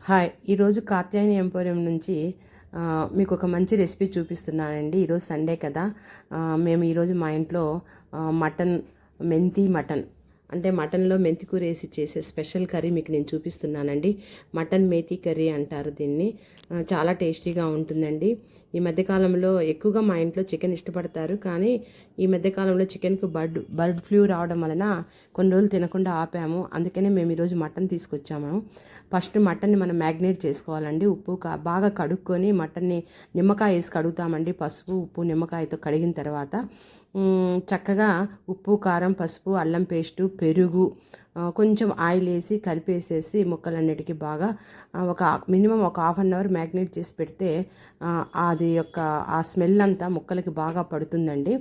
Hi, ఈరోజు Katyayani emporium నుంచి మీకు ఒక మంచి రెసిపీ చూపిస్తున్నానండి. ఈరోజు సండే కదా. మేము ఈరోజు మా ఇంట్లో మటన్, మెంతి మటన్ అంటే మటన్లో మెంతి కూర వేసి చేసే స్పెషల్ కర్రీ మీకు నేను చూపిస్తున్నానండి. మటన్ మేతి కర్రీ అంటారు దీన్ని. చాలా టేస్టీగా ఉంటుందండి. ఈ మధ్యకాలంలో ఎక్కువగా మా ఇంట్లో చికెన్ ఇష్టపడతారు, కానీ ఈ మధ్యకాలంలో చికెన్కు బర్డ్ ఫ్లూ రావడం వలన కొన్ని రోజులు తినకుండా ఆపాము. అందుకనే మేము ఈరోజు మటన్ తీసుకొచ్చాము. ఫస్ట్ మటన్ని మనం మ్యాగ్నేట్ చేసుకోవాలండి. ఉప్పు బాగా కడుక్కొని మటన్ని నిమ్మకాయ వేసి కడుగుతామండి. పసుపు, ఉప్పు, నిమ్మకాయతో కడిగిన తర్వాత చక్కగా ఉప్పు, కారం, పసుపు, అల్లం పేస్టు, పెరుగు, కొంచెం ఆయిల్ వేసి కలిపేసేసి ముక్కలన్నిటికీ బాగా మినిమం ఒక హాఫ్ అన్ అవర్ మ్యాగ్నేట్ చేసి పెడితే అది యొక్క ఆ స్మెల్ అంతా ముక్కలకి బాగా పడుతుందండి.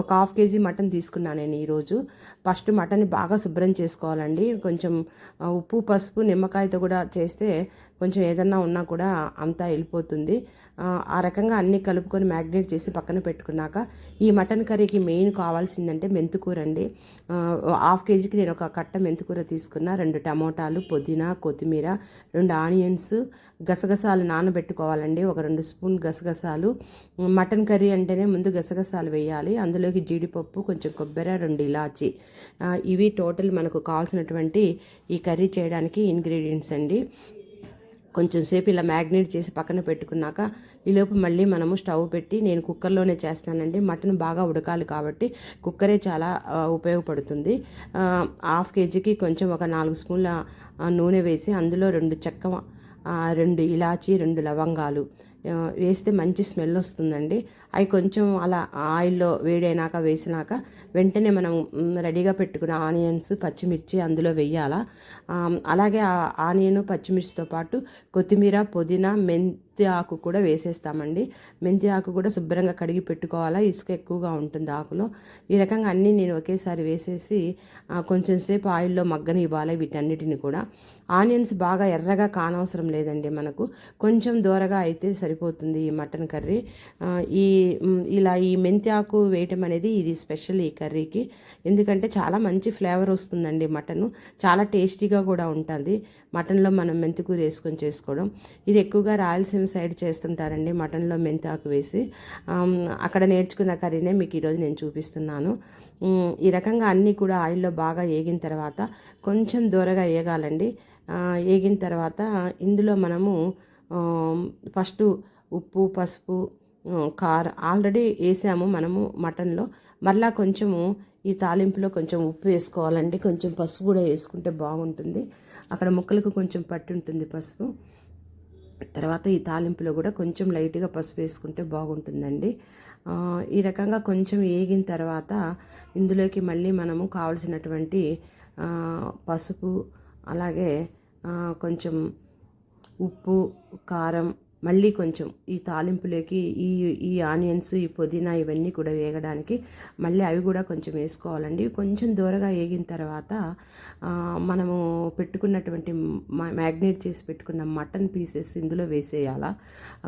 ఒక హాఫ్ కేజీ మటన్ తీసుకున్నాను నేను ఈరోజు. ఫస్ట్ మటన్ని బాగా శుభ్రం చేసుకోవాలండి. కొంచెం ఉప్పు, పసుపు, నిమ్మకాయతో కూడా చేస్తే కొంచెం ఏదన్నా ఉన్నా కూడా అంతా వెళ్ళిపోతుంది. ఆ రకంగా అన్నీ కలుపుకొని మ్యాగ్నేట్ చేసి పక్కన పెట్టుకున్నాక ఈ మటన్ కర్రీకి మెయిన్ కావాల్సిందంటే మెంతికూర అండి. హాఫ్ కేజీకి నేను ఒక కట్ట మెంతికూర తీసుకున్న, 2 టమోటాలు, పుదీనా, కొత్తిమీర, 2 ఆనియన్స్, గసగసాలు నానబెట్టుకోవాలండి. ఒక 2 స్పూన్ గసగసాలు. మటన్ కర్రీ అంటేనే ముందు గసగసాలు వేయాలి. అందులోకి జీడిపప్పు, కొంచెం కొబ్బరి, 2 ఇలాచి. ఇవి టోటల్ మనకు కావాల్సినటువంటి ఈ కర్రీ చేయడానికి ఇంగ్రీడియంట్స్ అండి. కొంచెం సేపు ఇలా మ్యాగ్నేట్ చేసి పక్కన పెట్టుకున్నాక ఈలోపు మళ్ళీ మనము స్టవ్ పెట్టి, నేను కుక్కర్లోనే చేస్తానండి. మటన్ బాగా ఉడకాలి కాబట్టి కుక్కరే చాలా ఉపయోగపడుతుంది. హాఫ్ కేజీకి కొంచెం ఒక 4 స్పూన్ల నూనె వేసి అందులో 2 చెక్క, 2 ఇలాచి, 2 లవంగాలు వేస్తే మంచి స్మెల్ వస్తుందండి. అవి కొంచెం అలా ఆయిల్లో వేడైనాక వేసినాక వెంటనే మనం రెడీగా పెట్టుకున్న ఆనియన్స్, పచ్చిమిర్చి అందులో వేయాలా. అలాగే ఆ ఆనియన్, పచ్చిమిర్చితో పాటు కొత్తిమీర, పుదీనా, మెంతి ఆకు కూడా వేసేస్తామండి. మెంతి ఆకు కూడా శుభ్రంగా కడిగి పెట్టుకోవాలా, ఇసుక ఎక్కువగా ఉంటుంది ఆకులో. ఈ రకంగా అన్నీ నేను ఒకేసారి వేసేసి కొంచెం సేపు ఆయిల్లో మగ్గనివ్వాలి వీటన్నిటిని కూడా. ఆనియన్స్ బాగా ఎర్రగా కానవసరం లేదండి, మనకు కొంచెం దూరగా అయితే సరిపోతుంది ఈ మటన్ కర్రీ. ఈ మెంతి ఆకు వేయటం అనేది ఇది స్పెషల్ ఈ కర్రీకి. ఎందుకంటే చాలా మంచి ఫ్లేవర్ వస్తుందండి. మటను చాలా టేస్టీగా కూడా ఉంటుంది మటన్లో మనం మెంతికూర వేసుకొని చేసుకోవడం. ఇది ఎక్కువగా రాయలసీమ సైడ్ చేస్తుంటారండి, మటన్లో మెంతి ఆకు వేసి. అక్కడ నేర్చుకున్న కర్రీనే మీకు ఈరోజు నేను చూపిస్తున్నాను. ఈ రకంగా అన్నీ కూడా ఆయిల్లో బాగా వేగిన తర్వాత కొంచెం దూరగా వేగాలండి. వేగిన తర్వాత ఇందులో మనము ఫస్ట్ ఉప్పు, పసుపు, కారం ఆల్రెడీ వేసాము మనము మటన్లో. మళ్ళా కొంచెము ఈ తాలింపులో కొంచెం ఉప్పు వేసుకోవాలండి. కొంచెం పసుపు కూడా వేసుకుంటే బాగుంటుంది. అక్కడ ముక్కలకు కొంచెం పట్టి ఉంటుంది పసుపు. తర్వాత ఈ తాలింపులో కూడా కొంచెం లైట్గా పసుపు వేసుకుంటే బాగుంటుందండి. ఈ రకంగా కొంచెం వేగిన తర్వాత ఇందులోకి మళ్ళీ మనము కావలసినటువంటి పసుపు, అలాగే కొంచెం ఉప్పు, కారం, మళ్ళీ కొంచెం ఈ తాలింపులోకి ఈ ఆనియన్స్, ఈ పుదీనా ఇవన్నీ కూడా వేగడానికి మళ్ళీ అవి కూడా కొంచెం వేసుకోవాలండి. కొంచెం దూరగా వేగిన తర్వాత మనము పెట్టుకున్నటువంటి మ్యాగ్నేట్ చేసి పెట్టుకున్న మటన్ పీసెస్ ఇందులో వేసేయాలా.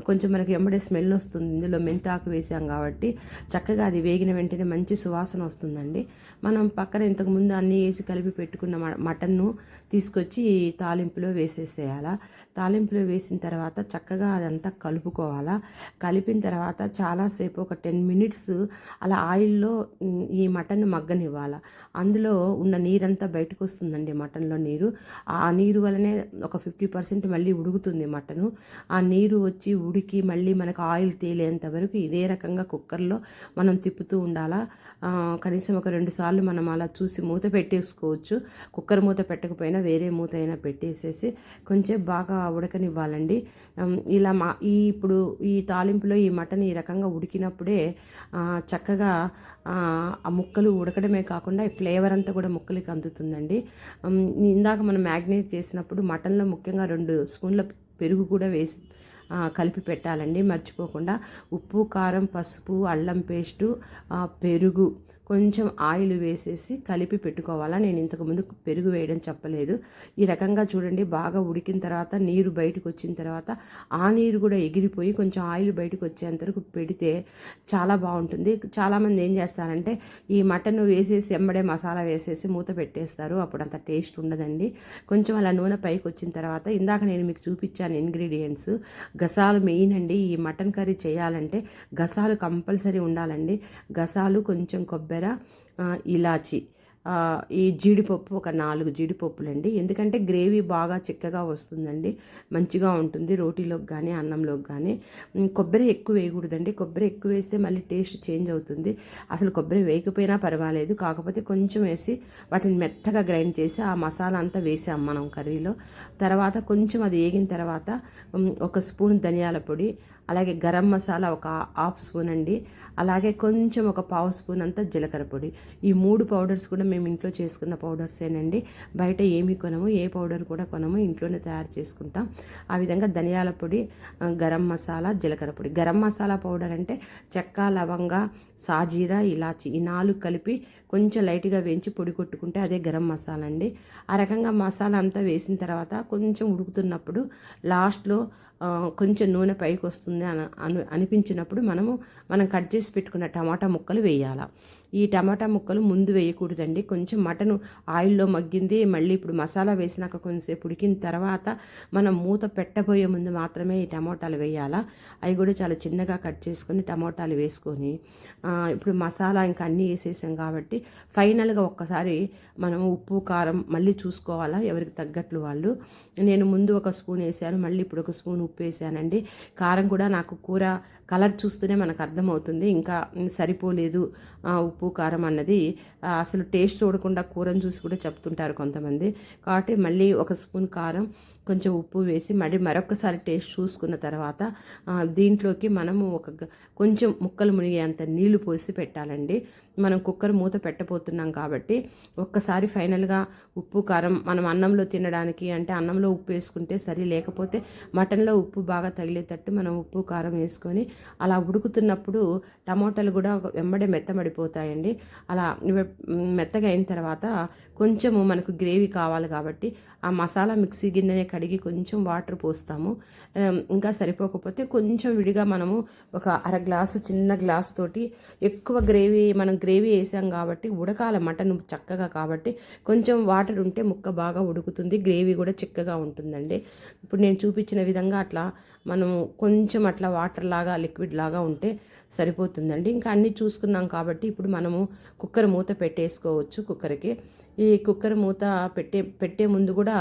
కొంచెం మనకి వెంబడే స్మెల్ వస్తుంది, ఇందులో మెంతాకు వేసాం కాబట్టి చక్కగా అది వేగిన వెంటనే మంచి సువాసన వస్తుందండి. మనం పక్కన ఇంతకుముందు అన్నీ వేసి కలిపి పెట్టుకున్న మటన్ను తీసుకొచ్చి తాలింపులో వేసేసేయాలా. తాలింపులో వేసిన తర్వాత చక్కగా అదంతా కలుపుకోవాలా. కలిపిన తర్వాత చాలాసేపు ఒక 10 మినిట్స్ అలా ఆయిల్లో ఈ మటన్ మగ్గనివ్వాలా. అందులో ఉన్న నీరంతా బయటకు వస్తుందండి, మటన్లో నీరు. ఆ నీరు వలనే ఒక 50% మళ్ళీ ఉడుకుతుంది మటను. ఆ నీరు వచ్చి ఉడికి మళ్ళీ మనకు ఆయిల్ తేలేంత వరకు ఇదే రకంగా కుక్కర్లో మనం తిప్పుతూ ఉండాలా. కనీసం ఒక 2 సార్లు మనం అలా చూసి మూత పెట్టేసుకోవచ్చు. కుక్కర్ మూత పెట్టకపోయినా వేరే మూత అయినా పెట్టేసేసి కొంచెం బాగా ఉడకనివ్వాలండి. ఇలా ఇప్పుడు ఈ తాలింపులో ఈ మటన్ ఈ రకంగా ఉడికినప్పుడే చక్కగా ఆ ముక్కలు ఉడకడమే కాకుండా ఈ ఫ్లేవర్ అంతా కూడా ముక్కలకి అందుతుందండి. ఇందాక మనం మ్యాగ్నేట్ చేసినప్పుడు మటన్లో ముఖ్యంగా 2 స్పూన్ల పెరుగు కూడా వేసి కలిపి పెట్టాలండి, మర్చిపోకుండా. ఉప్పు, కారం, పసుపు, అల్లం పేస్టు, పెరుగు, కొంచెం ఆయిల్ వేసేసి కలిపి పెట్టుకోవాలా. నేను ఇంతకుముందు పెరుగు వేయడం చెప్పలేదు. ఈ రకంగా చూడండి, బాగా ఉడికిన తర్వాత నీరు బయటకు వచ్చిన తర్వాత ఆ నీరు కూడా ఎగిరిపోయి కొంచెం ఆయిల్ బయటకు వచ్చేంత వరకు పెడితే చాలా బాగుంటుంది. చాలామంది ఏం చేస్తారంటే ఈ మటన్ వేసేసి ఎంబడే మసాలా వేసేసి మూత పెట్టేస్తారు. అప్పుడు అంత టేస్ట్ ఉండదండి. కొంచెం అలా నూనె పైకి వచ్చిన తర్వాత ఇందాక నేను మీకు చూపించాను ఇంగ్రీడియంట్స్. గసాలు మెయిన్ అండి. ఈ మటన్ కర్రీ చేయాలంటే గసాలు కంపల్సరీ ఉండాలండి. గసాలు, కొంచెం కొబ్బరి, ఇలాచి, ఈ జీడిపప్పు, ఒక 4 జీడిపప్పులండి. ఎందుకంటే గ్రేవీ బాగా చిక్కగా వస్తుందండి, మంచిగా ఉంటుంది రోటీలోకి కానీ అన్నంలోకి కానీ. కొబ్బరి ఎక్కువ వేయకూడదండి. కొబ్బరి ఎక్కువ వేస్తే మళ్ళీ టేస్ట్ చేంజ్ అవుతుంది. అసలు కొబ్బరి వేయకపోయినా పర్వాలేదు, కాకపోతే కొంచెం వేసి వాటిని మెత్తగా గ్రైండ్ చేసి ఆ మసాలా అంతా వేసాం మనం కర్రీలో. తర్వాత కొంచెం అది వేగిన తర్వాత 1 స్పూన్ ధనియాల పొడి, అలాగే గరం మసాలా ఒక 1/2 స్పూన్ అండి, అలాగే కొంచెం ఒక 1/2 స్పూన్ అంతా జీలకర్ర పొడి. ఈ 3 పౌడర్స్ కూడా మేము ఇంట్లో చేసుకున్న పౌడర్సేనండి. బయట ఏమీ కొనము, ఏ పౌడర్ కూడా కొనము, ఇంట్లోనే తయారు చేసుకుంటాం. ఆ విధంగా ధనియాల పొడి, గరం మసాలా, జీలకర్ర పొడి. గరం మసాలా పౌడర్ అంటే చెక్క, లవంగ, సాజీరా, ఇలాచి ఈ 4 కలిపి కొంచెం లైట్గా వేయించి పొడి కొట్టుకుంటే అదే గరం మసాలా అండి. ఆ రకంగా మసాలా అంతా వేసిన తర్వాత కొంచెం ఉడుకుతున్నప్పుడు లాస్ట్లో కొంచెం నూనె పైకి వస్తుంది అనిపించినప్పుడు మనం కట్ చేసి పెట్టుకున్న టమాటా ముక్కలు వేయాలి. ఈ టమాటా ముక్కలు ముందు వేయకూడదండి. కొంచెం మటన్ ఆయిల్లో మగ్గింది, మళ్ళీ ఇప్పుడు మసాలా వేసినాక కొంచెంసేపు ఉడికిన తర్వాత మనం మూత పెట్టబోయే ముందు మాత్రమే ఈ టమాటాలు వేయాలా. అవి కూడా చాలా చిన్నగా కట్ చేసుకొని టమాటాలు వేసుకొని ఇప్పుడు మసాలా ఇంకా అన్నీ వేసేసాం కాబట్టి ఫైనల్గా ఒక్కసారి మనం ఉప్పు కారం మళ్ళీ చూసుకోవాలా, ఎవరికి తగ్గట్లు వాళ్ళు. నేను ముందు 1 స్పూన్ వేసాను, మళ్ళీ ఇప్పుడు 1 స్పూన్ ఉప్పు వేసానండి. కారం కూడా నాకు కూర కలర్ చూస్తూనే మనకు అర్థమవుతుంది, ఇంకా సరిపోలేదు ఉప్పు కారం అన్నది. అసలు టేస్ట్ చూడకుండా కూరను చూసి కూడా చెప్తుంటారు కొంతమంది. కాబట్టి మళ్ళీ 1 స్పూన్ కారం, కొంచెం ఉప్పు వేసి మరొకసారి టేస్ట్ చూసుకున్న తర్వాత దీంట్లోకి మనము కొంచెం ముక్కలు మునిగేంత నీళ్లు పోసి పెట్టాలండి. మనం కుక్కర్ మూత పెట్టబోతున్నాం కాబట్టి ఒక్కసారి ఫైనల్గా ఉప్పు కారం మనం అన్నంలో తినడానికి అంటే అన్నంలో ఉప్పు వేసుకుంటే సరి, లేకపోతే మటన్లో ఉప్పు బాగా తగిలేటట్టు మనం ఉప్పు కారం వేసుకొని అలా ఉడుకుతున్నప్పుడు టమాటాలు కూడా వెంబడే మెత్తబడిపోతాయండి. అలా మెత్తగా అయిన తర్వాత కొంచెము మనకు గ్రేవీ కావాలి కాబట్టి ఆ మసాలా మిక్సీ గిన్నెనే కడిగి కొంచెం వాటర్ పోస్తాము. ఇంకా సరిపోకపోతే కొంచెం విడిగా మనము ఒక 1/2 గ్లాసు చిన్న గ్లాస్ తోటి ఎక్కువ మనం గ్రేవీ వేసాం కాబట్టి ఉడకాల మటన్ చక్కగా, కాబట్టి కొంచెం వాటర్ ఉంటే ముక్క బాగా ఉడుకుతుంది, గ్రేవీ కూడా చిక్కగా ఉంటుందండి. ఇప్పుడు నేను చూపించిన విధంగా అట్లా మనము కొంచెం అట్లా వాటర్ లాగా లిక్విడ్ లాగా ఉంటే సరిపోతుందండి. ఇంకా అన్నీ చూసుకున్నాం కాబట్టి ఇప్పుడు మనము కుక్కర్ మూత పెట్టేసుకోవచ్చు. కుక్కర్కి ఈ కుక్కర్ మూత పెట్టే ముందు కూడా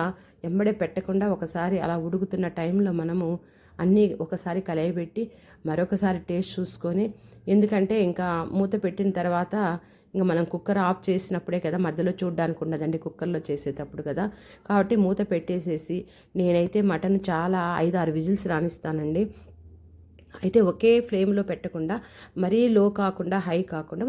ఎంబడే పెట్టకుండా ఒకసారి అలా ఉడుకుతున్న టైంలో మనము అన్నీ ఒకసారి కలయబెట్టి మరొకసారి టేస్ట్ చూసుకొని, ఎందుకంటే ఇంకా మూత పెట్టిన తర్వాత ఇంకా మనం కుక్కర్ ఆఫ్ చేసినప్పుడే కదా, మధ్యలో చూడడానికి ఉండదండి కుక్కర్లో చేసేటప్పుడు కదా. కాబట్టి మూత పెట్టేసేసి నేనైతే మటన్ చాలా 5-6 విజిల్స్ రానిస్తానండి. అయితే ఒకే ఫ్లేమ్లో పెట్టకుండా మరీ లో కాకుండా హై కాకుండా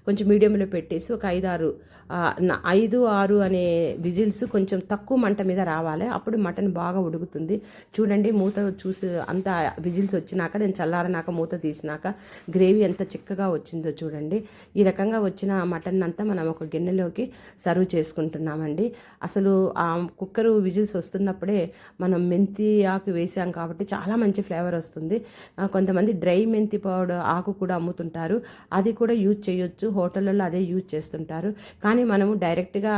కొంచెం మీడియంలో పెట్టేసి ఒక 5-6 అనే విజిల్స్ కొంచెం తక్కువ మంట మీద రావాలి. అప్పుడు మటన్ బాగా ఉడుకుతుంది. చూడండి, మూత చూసి అంత విజిల్స్ వచ్చినాక నేను చల్లారనాక మూత తీసినాక గ్రేవీ ఎంత చిక్కగా వచ్చిందో చూడండి. ఈ రకంగా వచ్చిన మటన్ అంతా మనం ఒక గిన్నెలోకి సర్వ్ చేసుకుంటున్నామండి. అసలు ఆ కుక్కరు విజిల్స్ వస్తున్నప్పుడే మనం మెంతి ఆకు వేసాం కాబట్టి చాలా మంచి ఫ్లేవర్ వస్తుంది. కొంతమంది డ్రై మెంతి పౌడర్ ఆకు కూడా అమ్ముతుంటారు, అది కూడా యూజ్ చేయొచ్చు. హోటళ్ళల్లో అదే యూజ్ చేస్తుంటారు. కానీ మనము డైరెక్ట్గా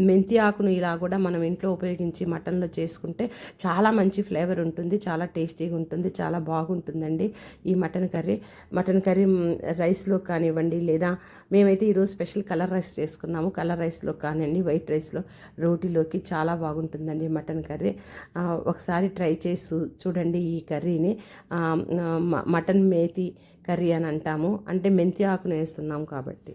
మెంతి ఆకును ఇలా కూడా మనం ఇంట్లో ఉపయోగించి మటన్లో చేసుకుంటే చాలా మంచి ఫ్లేవర్ ఉంటుంది, చాలా టేస్టీగా ఉంటుంది, చాలా బాగుంటుందండి ఈ మటన్ కర్రీ రైస్లో కానివ్వండి, లేదా మేమైతే ఈరోజు స్పెషల్ కలర్ రైస్ చేసుకున్నాము. కలర్ రైస్లో కానివ్వండి, వైట్ రైస్లో, రోటీలోకి చాలా బాగుంటుందండి మటన్ కర్రీ. ఒకసారి ట్రై చేసి చూడండి ఈ కర్రీని. మటన్ మేతి కర్రీ అని అంటాము, అంటే మెంతి ఆకును వేస్తున్నాము కాబట్టి.